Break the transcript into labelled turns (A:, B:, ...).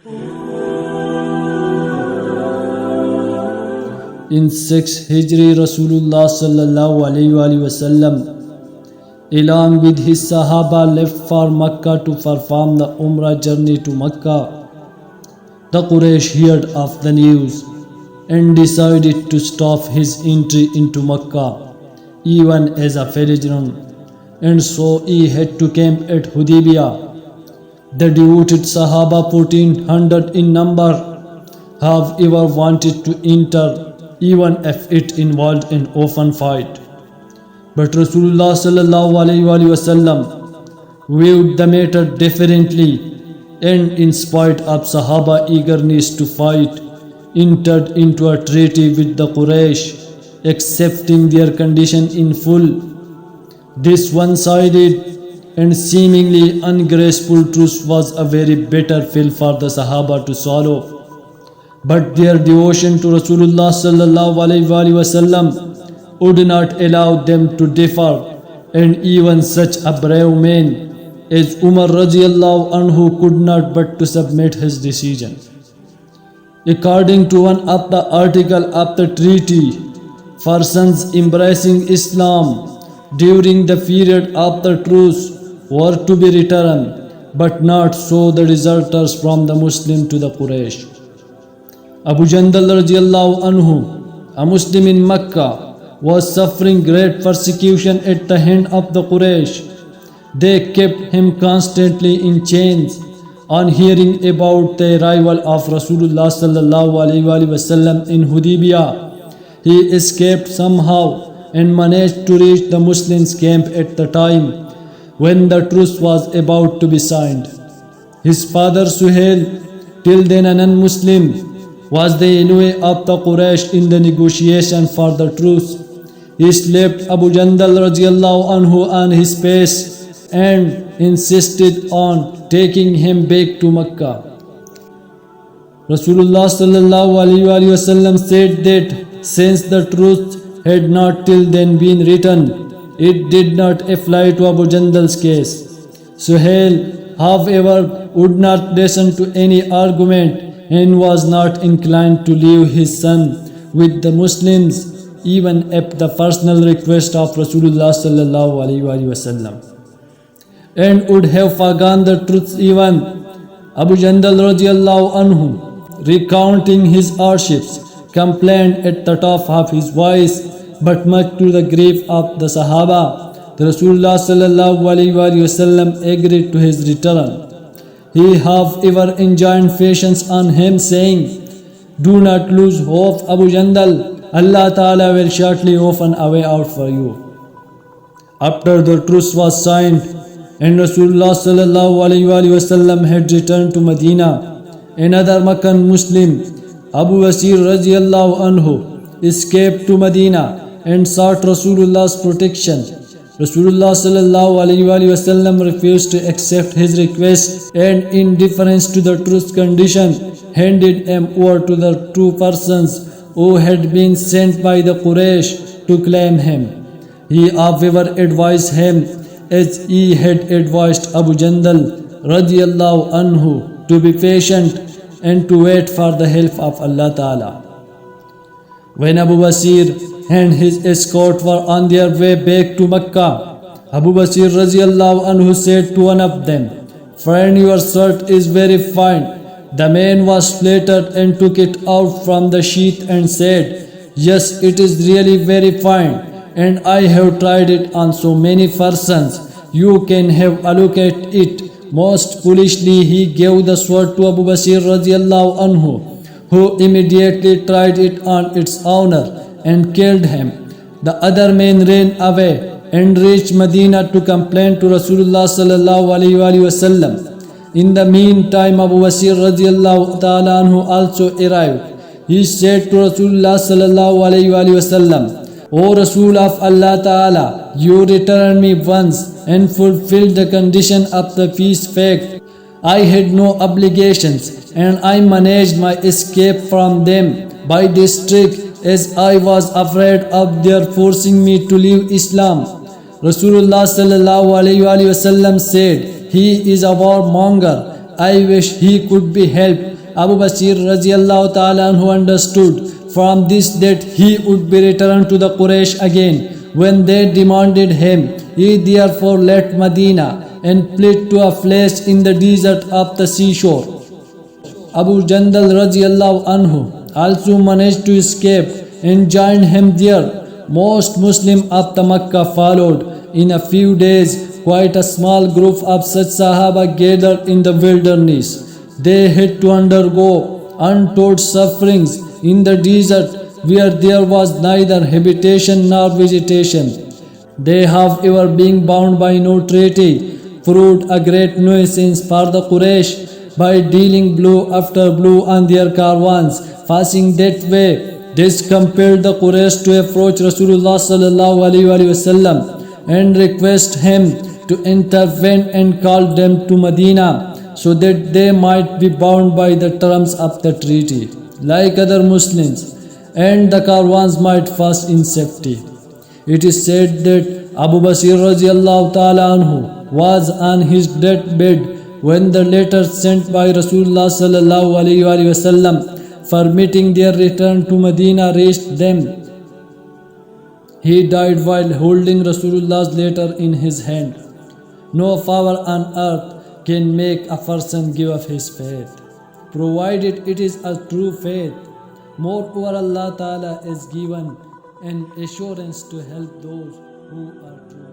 A: In 6 Hijri, Rasulullah sallallahu alaihi wasallam, along with his sahabah, left for Makkah to perform the Umrah journey to Makkah. The Quraysh heard of the news and decided to stop his entry into Makkah, even as a pilgrim, and so he had to camp at Hudaybiyah. The devoted Sahaba, 1400 in number, however, wanted to enter, even if it involved an open fight. But Rasulullah sallallahu alaihi wasallam viewed the matter differently, and in spite of Sahaba eagerness to fight, entered into a treaty with the Quraysh, accepting their condition in full. This one-sided and seemingly ungraceful truce was a very bitter pill for the Sahaba to swallow. But their devotion to Rasulullah sallallahu alaihi wasallam would not allow them to differ, and even such a brave man as Umar Radiyallhu anhu could not but to submit his decision. According to one of the articles of the treaty, persons embracing Islam during the period of the truce were to be returned, but not so the deserters from the Muslim to the Quraysh. Abu Jandal Radiyallhu anhu, a Muslim in Makkah, was suffering great persecution at the hand of the Quraysh. They kept him constantly in chains. On hearing about the arrival of Rasulullah sallallahu alaihi wasallam in Hudaybiyah, he escaped somehow and managed to reach the Muslims' camp at the time when the truce was about to be signed. His father Suhail, till then a non-Muslim, was the enemy of the Quraysh in the negotiation for the truce. He slapped Abu Jandal Radiyallahu anhu on his face and insisted on taking him back to Makkah. Rasulullah sallallahu alaihi wasallam said that since the truth had not till then been written, it did not apply to Abu Jandal's case. Suhail, however, would not listen to any argument and was not inclined to leave his son with the Muslims, even at the personal request of Rasulullah sallallahu alaihi wasallam, and would have forgone the truth even. Abu Jandal Radiyallahu anhu, recounting his hardships, complained at the top of his voice, but much to the grief of the Sahaba, the Rasulullah sallallahu alaihi wasallam agreed to his return. He however enjoined patience on him, saying, "Do not lose hope, Abu Jandal. Allah Ta'ala will shortly open a way out for you." After the truce was signed and Rasulullah sallallahu alaihi wasallam had returned to Medina, another Meccan Muslim, Abu Basir Radiyallahu anhu, escaped to Medina and sought Rasulullah's protection. Rasulullah sallallahu alaihi wasallam refused to accept his request, and in deference to the truce condition, handed him over to the two persons who had been sent by the Quraysh to claim him. He however advised him, as he had advised Abu Jandal Radiyallahu anhu, to be patient and to wait for the help of Allah Ta'ala. When Abu Basir and his escort were on their way back to Makkah, Abu Basir Radiyallahu anhu said to one of them, "Friend, your shirt is very fine." The man was flattered and took it out from the sheath and said, "Yes, it is really very fine, and I have tried it on so many persons. You can have a look at it." Most foolishly he gave the sword to Abu Basir Radiyallahu anhu, who immediately tried it on its owner and killed him. The other man ran away and reached Medina to complain to Rasulullah sallallahu alaihi wasallam. In the meantime, Abu Basir Radiyallahu ta'ala anhu also arrived. He said to Rasulullah sallallahu alaihi wasallam, "O Rasul of Allah Ta'ala, you returned me once and fulfilled the condition of the peace pact. I had no obligations, and I managed my escape from them by this trick, as I was afraid of their forcing me to leave Islam." Rasulullah sallallahu alaihi wasallam said, "He is a warmonger. I wish he could be helped. Abu Basir Radiyallhu ta'ala anhu understood from this that he would be returned to the Quraysh again when they demanded him. He therefore left Medina and fled to a place in the desert of the seashore. Abu Jandal Radiyallahu anhu also managed to escape and joined him there. Most Muslims of the Makkah followed. In a few days, quite a small group of such sahabah gathered in the wilderness. They had to undergo untold sufferings in the desert where there was neither habitation nor vegetation. They, however, being bound by no treaty, proved a great nuisance for the Quraysh by dealing blow after blow on their caravans passing that way. This compelled the Quraysh to approach Rasulullah sallallahu alaihi wasallam and request him to intervene and call them to Medina so that they might be bound by the terms of the treaty like other Muslims and the caravans might pass in safety. It is said that Abu Basir Radiyallahu ta'ala anhu was on his deathbed when the letter sent by Rasulullah sallallahu alaihi wasallam permitting their return to Medina reached them. He died while holding Rasulullah's letter in his hand. No power on earth can make a person give up his faith, provided it is a true faith. Moreover, Allah Ta'ala is given an assurance to help those who are true.